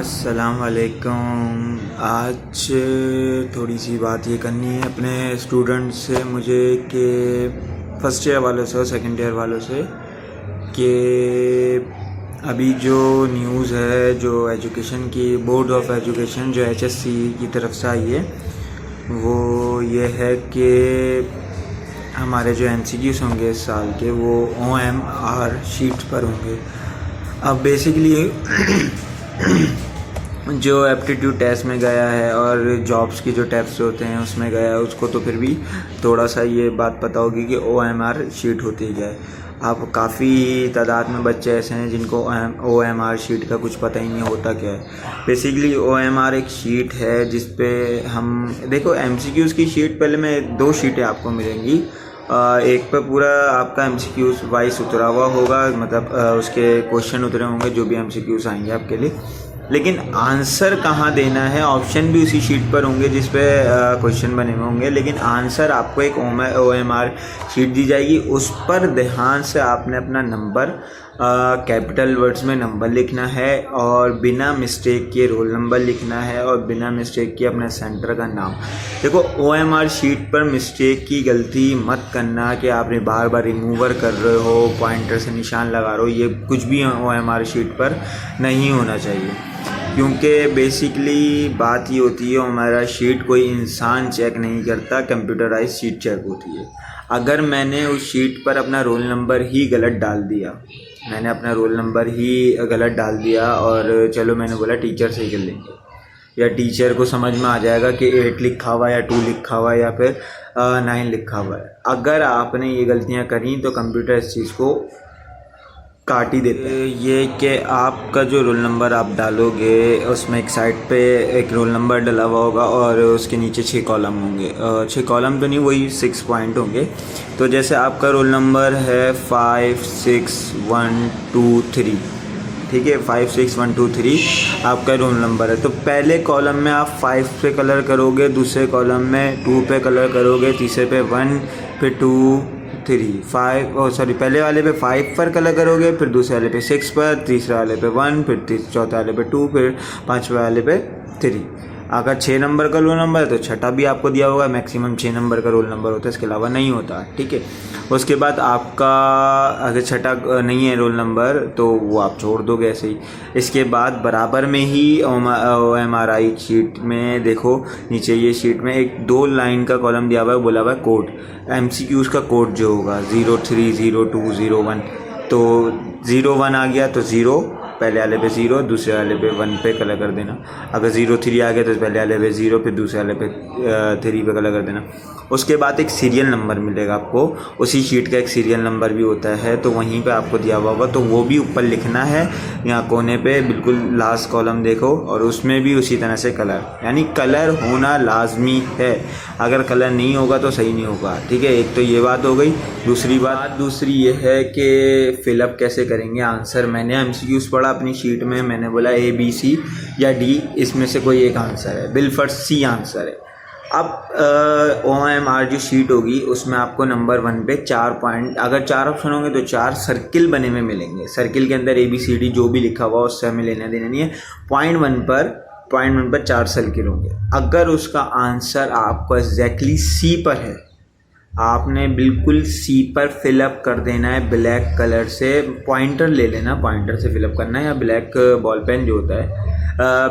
अस्सलाम वालेकुम। आज थोड़ी सी बात ये करनी है अपने स्टूडेंट से मुझे कि फ़र्स्ट ईयर वालों से और सेकंड ईयर वालों से कि अभी जो न्यूज़ है जो एजुकेशन की बोर्ड ऑफ एजुकेशन जो HSC की तरफ से आई है वो ये है कि हमारे जो MCQs होंगे इस साल के वो OMR शीट पर होंगे। अब बेसिकली जो एप्टीट्यूड टेस्ट में गया है और जॉब्स की जो टेस्ट होते हैं उसमें गया है उसको तो फिर भी थोड़ा सा ये बात पता होगी कि OMR शीट होती क्या है। अब काफ़ी तादाद में बच्चे ऐसे हैं जिनको OMR शीट का कुछ पता ही नहीं होता क्या है। बेसिकली OMR एक शीट है जिस पे हम देखो MCQs की शीट पहले में 2 शीटें आपको मिलेंगी। एक पे पूरा आपका MCQs वाइज उतरा हुआ होगा, मतलब उसके क्वेश्चन उतरे होंगे जो भी MCQs आएंगे आपके लिए, लेकिन आंसर कहाँ देना है ऑप्शन भी उसी शीट पर होंगे जिस पे क्वेश्चन बने हुए होंगे, लेकिन आंसर आपको एक OMR शीट दी जाएगी। उस पर ध्यान से आपने अपना नंबर कैपिटल वर्ड्स में नंबर लिखना है और बिना मिस्टेक के रोल नंबर लिखना है और बिना मिस्टेक के अपने सेंटर का नाम। देखो OMR शीट पर मिस्टेक की गलती मत करना कि आपने बार बार रिमूवर कर रहे हो, पॉइंटर से निशान लगा रहे हो, ये कुछ भी OMR शीट पर नहीं होना चाहिए, क्योंकि बेसिकली बात ये होती है हमारा शीट कोई इंसान चेक नहीं करता, कंप्यूटराइज शीट चेक होती है। अगर मैंने उस शीट पर अपना रोल नंबर ही गलत डाल दिया और चलो मैंने बोला टीचर से ही कर लेंगे या टीचर को समझ में आ जाएगा कि 8 लिखा हुआ या 2 लिखा हुआ या फिर 9 लिखा हुआ है। अगर आपने ये गलतियाँ करी तो कंप्यूटर इस चीज़ को काट ही देते हैं। ये कि आपका जो रोल नंबर आप डालोगे उसमें एक साइड पे एक रोल नंबर डला हुआ होगा और उसके नीचे 6 कॉलम होंगे, 6 कॉलम तो नहीं, वही 6 पॉइंट होंगे। तो जैसे आपका रोल नंबर है 5 6 1 2 3, ठीक है, 5 6 1 2 3 आपका रोल नंबर है। तो पहले कॉलम में आप 5 पे कलर करोगे, दूसरे कॉलम में 2 पे कलर करोगे, तीसरे पे 1, फिर 2 3 5 पहले वाले पे 5 पर कलर करोगे, फिर दूसरे वाले पे 6 पर, तीसरे वाले पे 1, फिर चौथे वाले पे 2, फिर पांचवे वाले पे 3। अगर 6 नंबर का रोल नंबर है तो छठा भी आपको दिया होगा, मैक्सिमम 6 नंबर का रोल नंबर होता है, इसके अलावा नहीं होता, ठीक है। उसके बाद आपका अगर छठा नहीं है रोल नंबर तो वो आप छोड़ दोगे ऐसे ही। इसके बाद बराबर में ही OMR शीट में देखो नीचे ये शीट में एक 2 लाइन का कॉलम दिया हुआ है, बोला हुआ है कोड, MCQs का कोड जो होगा 03 02 01। तो 01 आ गया तो 0 पहले वाले पे 0, दूसरे वाले पे 1 पे कलर कर देना। अगर 03 आ गया तो पहले वाले पे 0, फिर दूसरे वाले पे 3 पे कलर कर देना। उसके बाद एक सीरियल नंबर मिलेगा आपको, उसी शीट का एक सीरियल नंबर भी होता है, तो वहीं पे आपको दिया हुआ होगा, तो वो भी ऊपर लिखना है यहाँ कोने पे, बिल्कुल लास्ट कॉलम देखो, और उसमें भी उसी तरह से कलर, यानी कलर होना लाजमी है। अगर कलर नहीं होगा तो सही नहीं होगा, ठीक है। एक तो ये बात हो गई। दूसरी ये है कि फिलअप कैसे करेंगे आंसर। मैंने MCQs पढ़ा अपनी शीट में, मैंने बोला A B C या D, इसमें से कोई एक आंसर है, बिलफर्स्ट C आंसर है। अब OMR जो शीट होगी उसमें आपको नंबर 1 पे 4 पॉइंट, अगर 4 ऑप्शन होंगे तो 4 सर्किल बने हुए मिलेंगे, सर्किल के अंदर ABCD जो भी लिखा हुआ उससे हमें लेना देना नहीं है। पॉइंट वन पर 4 सर्किल होंगे। अगर उसका आंसर आपको एग्जैक्टली C पर है, आपने बिल्कुल C पर फिलअप कर देना है ब्लैक कलर से, पॉइंटर ले लेना, पॉइंटर से फिलअप करना है, या ब्लैक बॉल पेन जो होता है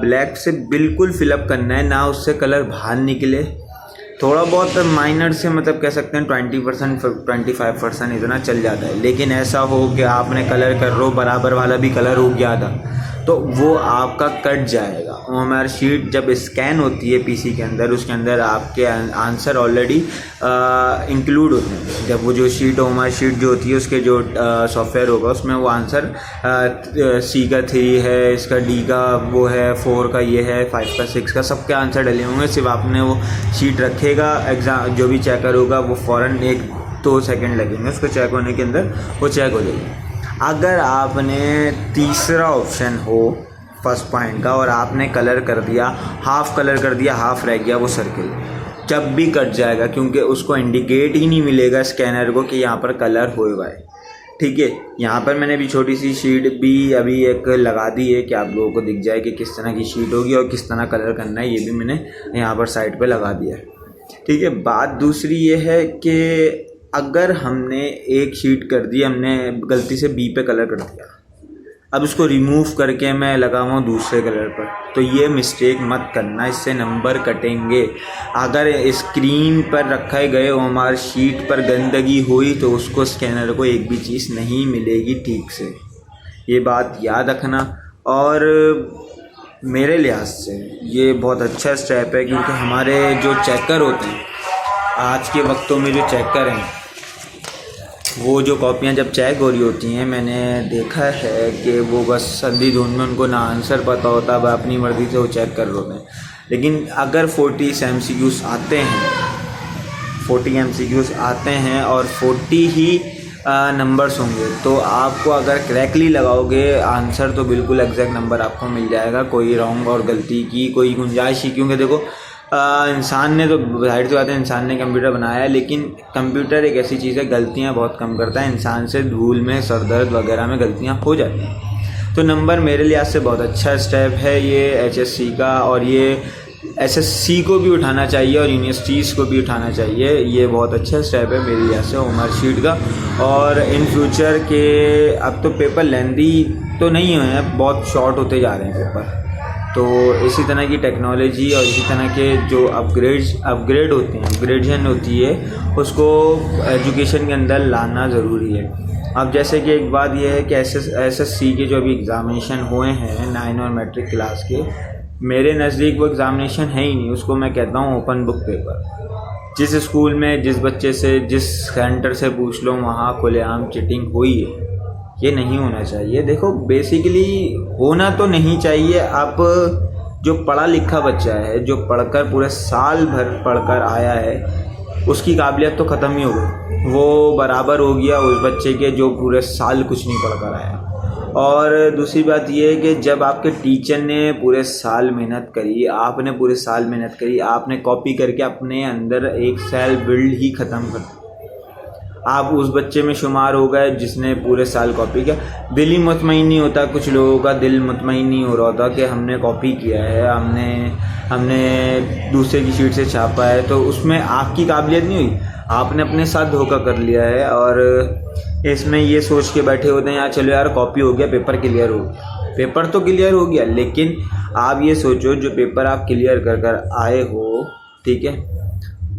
ब्लैक से बिल्कुल फिलअप करना है, ना उससे कलर बाहर निकले। थोड़ा बहुत माइनर से मतलब कह सकते हैं 20% 25% इतना चल जाता है, लेकिन ऐसा हो कि आपने कलर कर रहे हो बराबर वाला भी कलर हो गया था तो वो आपका कट जाएगा। OMR शीट जब स्कैन होती है PC के अंदर, उसके अंदर आपके आंसर ऑलरेडी इंक्लूड होते हैं। जब वो जो शीट OMR शीट जो होती है उसके जो सॉफ्टवेयर होगा उसमें वो आंसर C का 3 है, इसका D का वो है, 4 का ये है, 5 का 6 का, सबके आंसर डले होंगे। सिर्फ आपने वो शीट रखेगा, एग्ज़ाम जो भी चेकर होगा वो फ़ौरन 1-2 सेकेंड लगेंगे उसको चेक होने के अंदर, वो चेक हो जाएगी। अगर आपने तीसरा ऑप्शन हो फर्स्ट पॉइंट का और आपने कलर कर दिया, हाफ कलर कर दिया, हाफ रह गया वो सर्किल, जब भी कट जाएगा, क्योंकि उसको इंडिकेट ही नहीं मिलेगा स्कैनर को कि यहाँ पर कलर हुआ है, ठीक है। यहाँ पर मैंने अभी छोटी सी शीट भी अभी एक लगा दी है कि आप लोगों को दिख जाए कि किस तरह की शीट होगी और किस तरह कलर करना है, ये भी मैंने यहाँ पर साइड पे लगा दिया है, ठीक है। बात दूसरी ये है कि अगर हमने एक शीट कर दी, हमने गलती से बी पे कलर कर दिया, अब उसको रिमूव करके मैं लगाऊँ दूसरे कलर पर, तो ये मिस्टेक मत करना, इससे नंबर कटेंगे। अगर स्क्रीन पर रखे गए ओएमआर शीट पर गंदगी हुई तो उसको स्कैनर को एक भी चीज़ नहीं मिलेगी ठीक से, ये बात याद रखना। और मेरे लिहाज से ये बहुत अच्छा स्टेप है, क्योंकि हमारे जो चेकर होते हैं आज के वक्तों में, जो चेकर हैं वो जो कॉपियाँ जब चेक हो रही होती हैं, मैंने देखा है कि वो बस संधि धुन में उनको ना आंसर पता होता, वह अपनी मर्ज़ी से वो चेक कर रहे होते हैं। लेकिन अगर 40 MCQs आते हैं, 40 MCQs आते हैं और 40 ही नंबर्स होंगे, तो आपको अगर करेक्टली लगाओगे आंसर तो बिल्कुल एग्जैक्ट नंबर आपको मिल जाएगा, कोई रॉन्ग और गलती की कोई गुंजाइश ही। क्योंकि देखो इंसान ने तो जाहिर सी बात है, इंसान ने कंप्यूटर बनाया है, लेकिन कंप्यूटर एक ऐसी चीज़ है गलतियां बहुत कम करता है, इंसान से धूल में, सर दर्द वगैरह में गलतियां हो जाती हैं। तो नंबर मेरे लिहाज से बहुत अच्छा स्टेप है ये HSC का, और ये SSC को भी उठाना चाहिए और यूनिवर्सिटीज़ को भी उठाना चाहिए। ये बहुत अच्छा स्टेप है मेरे लिहाज से ओएमआर शीट का। और इन फ्यूचर के अब तो पेपर लेंदी तो नहीं हुए हैं, बहुत शॉर्ट होते जा रहे हैं पेपर, तो इसी तरह की टेक्नोलॉजी और इसी तरह के जो अपग्रेड होते हैं, अपग्रेडेशन होती है, उसको एजुकेशन के अंदर लाना ज़रूरी है। अब जैसे कि एक बात यह है कि SSC के जो अभी एग्ज़ामिनेशन हुए हैं 9 और मैट्रिक क्लास के, मेरे नज़दीक वो एग्ज़ामिनेशन है ही नहीं, उसको मैं कहता हूँ ओपन बुक पेपर। जिस स्कूल में जिस बच्चे से जिस सेंटर से पूछ लो वहाँ खुलेआम चीटिंग हुई है, ये नहीं होना चाहिए। देखो बेसिकली होना तो नहीं चाहिए। अब जो पढ़ा लिखा बच्चा है, जो पढ़कर पूरे साल भर पढ़कर आया है, उसकी काबिलियत तो ख़त्म ही हो गई, वो बराबर हो गया उस बच्चे के जो पूरे साल कुछ नहीं पढ़कर आया। और दूसरी बात ये है कि जब आपके टीचर ने पूरे साल मेहनत करी, आपने पूरे साल मेहनत करी, आपने कॉपी करके अपने अंदर एक सेल्फ बिल्ड ही ख़त्म कर, आप उस बच्चे में शुमार हो गए जिसने पूरे साल कॉपी किया। दिल ही मुतमईन नहीं होता, कुछ लोगों का दिल मुतमईन नहीं हो रहा होता कि हमने कॉपी किया है, हमने दूसरे की शीट से छापा है, तो उसमें आपकी काबिलियत नहीं हुई, आपने अपने साथ धोखा कर लिया है। और इसमें ये सोच के बैठे होते हैं यार चलो यार कॉपी हो गया, पेपर क्लियर हो गया। पेपर तो क्लियर हो गया, लेकिन आप ये सोचो जो पेपर आप क्लियर कर आए हो, ठीक है,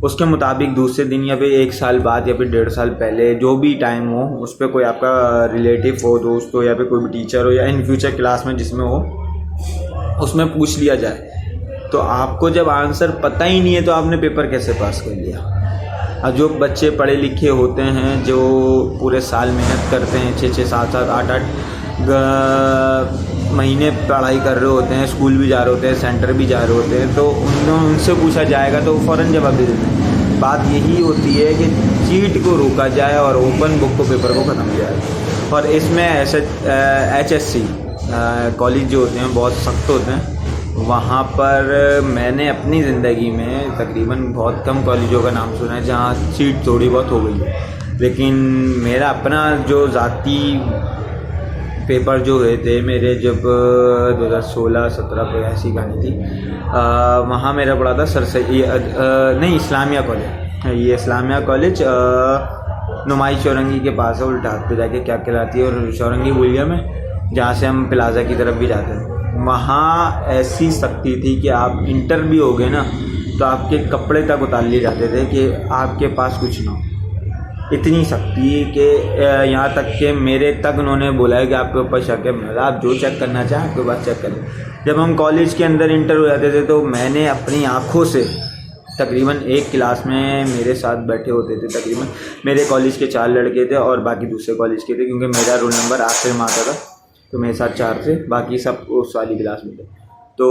उसके मुताबिक दूसरे दिन या फिर 1 साल बाद या फिर 1.5 साल पहले जो भी टाइम हो, उस पर कोई आपका रिलेटिव हो, दोस्त हो, या फिर कोई भी टीचर हो, या इन फ्यूचर क्लास में जिसमें हो, उसमें पूछ लिया जाए, तो आपको जब आंसर पता ही नहीं है तो आपने पेपर कैसे पास कर लिया। और जो बच्चे पढ़े लिखे होते हैं, जो पूरे साल मेहनत करते हैं, 6-6, 7-7, 8-8 महीने पढ़ाई कर रहे होते हैं, स्कूल भी जा रहे होते हैं, सेंटर भी जा रहे होते हैं, तो उनसे पूछा जाएगा तो फ़ौरन जवाब दे देते हैं। बात यही होती है कि चीट को रोका जाए और ओपन बुक को, पेपर को ख़त्म किया जाए। और इसमें HSC कॉलेज जो होते हैं बहुत सख्त होते हैं। वहाँ पर मैंने अपनी ज़िंदगी में तकरीबन बहुत कम कॉलेजों का नाम सुना है जहाँ सीट थोड़ी बहुत हो गई, लेकिन मेरा अपना जो ज़ाती पेपर जो हुए थे मेरे, जब 2016-17 पे ऐसी कहानी थी, वहाँ मेरा पढ़ा था नहीं इस्लामिया कॉलेज, ये इस्लामिया कॉलेज नुमाई चौरंगी के पास है, उल्टा हाथ पे जाके क्या कहलाती है, और चौरंगी बोलिया में, जहाँ से हम प्लाजा की तरफ भी जाते हैं। वहाँ ऐसी सख्ती थी कि आप इंटर भी हो गए ना तो आपके कपड़े तक उतार लिए जाते थे कि आपके पास कुछ ना हो। इतनी सख्ती कि यहाँ तक कि मेरे तक उन्होंने बोला है कि आपके ऊपर शक है, मतलब आप जो चेक करना चाहें आपके पास चेक करें। जब हम कॉलेज के अंदर इंटर हो जाते थे तो मैंने अपनी आँखों से तकरीबन एक क्लास में मेरे साथ बैठे होते थे, तकरीबन मेरे कॉलेज के 4 लड़के थे और बाकी दूसरे कॉलेज के थे, क्योंकि मेरा रोल नंबर आखिर में आता था, तो मेरे साथ 4 थे, बाकी सब उस वाली क्लास में थे। तो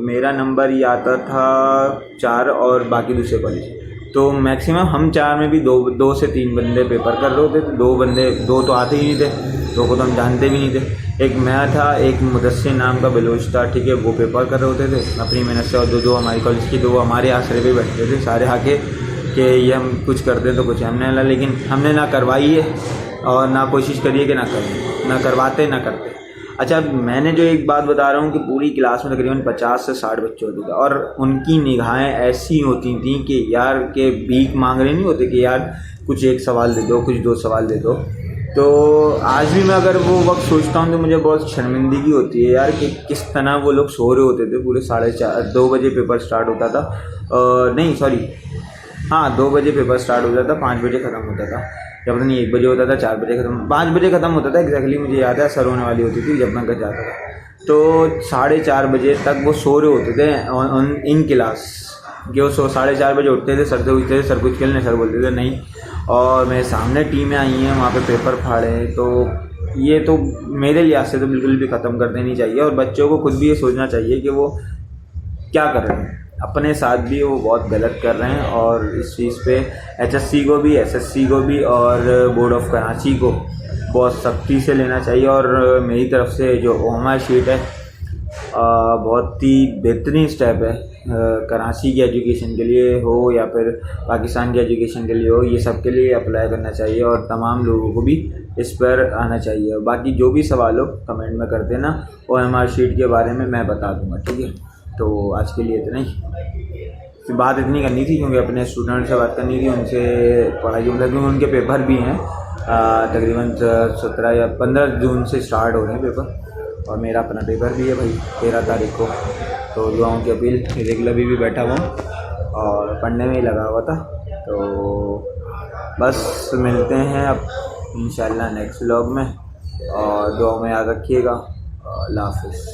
मेरा नंबर ही आता था 4 और बाकी दूसरे कॉलेज, तो मैक्सिमम हम 4 में भी 2 से 3 बंदे पेपर कर रहे होते थे। 2 तो आते ही नहीं थे, 2 को तो हम जानते भी नहीं थे। एक मैं था, एक मुदस्सिर नाम का बलोच था, ठीक है, वो पेपर कर रहे होते थे अपनी मेहनत से, और 2 हमारी कॉलेज की, 2 हमारे आसरे पे बैठते थे सारे आके कि ये हम कुछ करते तो कुछ हमने, लेकिन हमने ना करवाई है और ना कोशिश करिए कि ना करें, ना करवाते ना करते। अच्छा, मैंने जो एक बात बता रहा हूँ कि पूरी क्लास में तकरीबन 50 से 60 बच्चे होते थे और उनकी निगाहें ऐसी होती थी कि यार के भीख मांग रहे नहीं होते कि यार कुछ एक सवाल दे दो, कुछ दो सवाल दे दो। तो आज भी मैं अगर वो वक्त सोचता हूँ तो मुझे बहुत शर्मिंदगी होती है यार कि किस तरह वो लोग सो रहे होते थे। पूरे 2 बजे पेपर स्टार्ट होता था, नहीं सॉरी, हाँ 2 बजे पेपर स्टार्ट होता था, 5 बजे ख़त्म होता था, या पता नहीं 1 बजे होता था, 4 बजे ख़त्म, 5 बजे ख़त्म होता था एग्जैक्टली, मुझे याद है। सर होने वाली होती थी जब मैं घर जाता था, तो 4:30 बजे तक वो सो रहे होते थे इन क्लास कि वो 4:30 बजे उठते थे, सर से पूछते थे सर कुछ खेलने, सर बोलते थे नहीं। और मेरे सामने टीमें आई हैं वहाँ पे पेपर फाड़े, तो ये तो मेरे लिहाज से तो बिल्कुल भी ख़त्म कर देनी चाहिए। और बच्चों को खुद भी ये सोचना चाहिए कि वो क्या कर रहे हैं, अपने साथ भी वो बहुत गलत कर रहे हैं। और इस चीज़ पे HSC को भी, SSC को भी और बोर्ड ऑफ कराची को बहुत सख्ती से लेना चाहिए। और मेरी तरफ से जो ओमा शीट है बहुत ही बेहतरीन स्टेप है, कराची की एजुकेशन के लिए हो या फिर पाकिस्तान की एजुकेशन के लिए हो, ये सब के लिए अप्लाई करना चाहिए और तमाम लोगों को भी इस पर आना चाहिए। बाकी जो भी सवाल हो कमेंट में कर देना, OMR शीट के बारे में मैं बता दूंगा, ठीक है। तो आज के लिए इतना ही, बात इतनी करनी थी क्योंकि अपने स्टूडेंट से बात करनी थी, उनसे पढ़ाई की, मतलब उनके पेपर भी हैं तकरीबन 17 या 15 जून से स्टार्ट हो रहे हैं पेपर, और मेरा अपना पेपर भी है भाई 13 तारीख को। तो दुआओं की अपील, रेगुलर भी बैठा हुआ हूँ और पढ़ने में ही लगा हुआ था। तो बस मिलते हैं अब इंशाल्लाह नेक्स्ट व्लॉग में, और दुआ में याद रखिएगा। अल्लाह हाफ़िज़।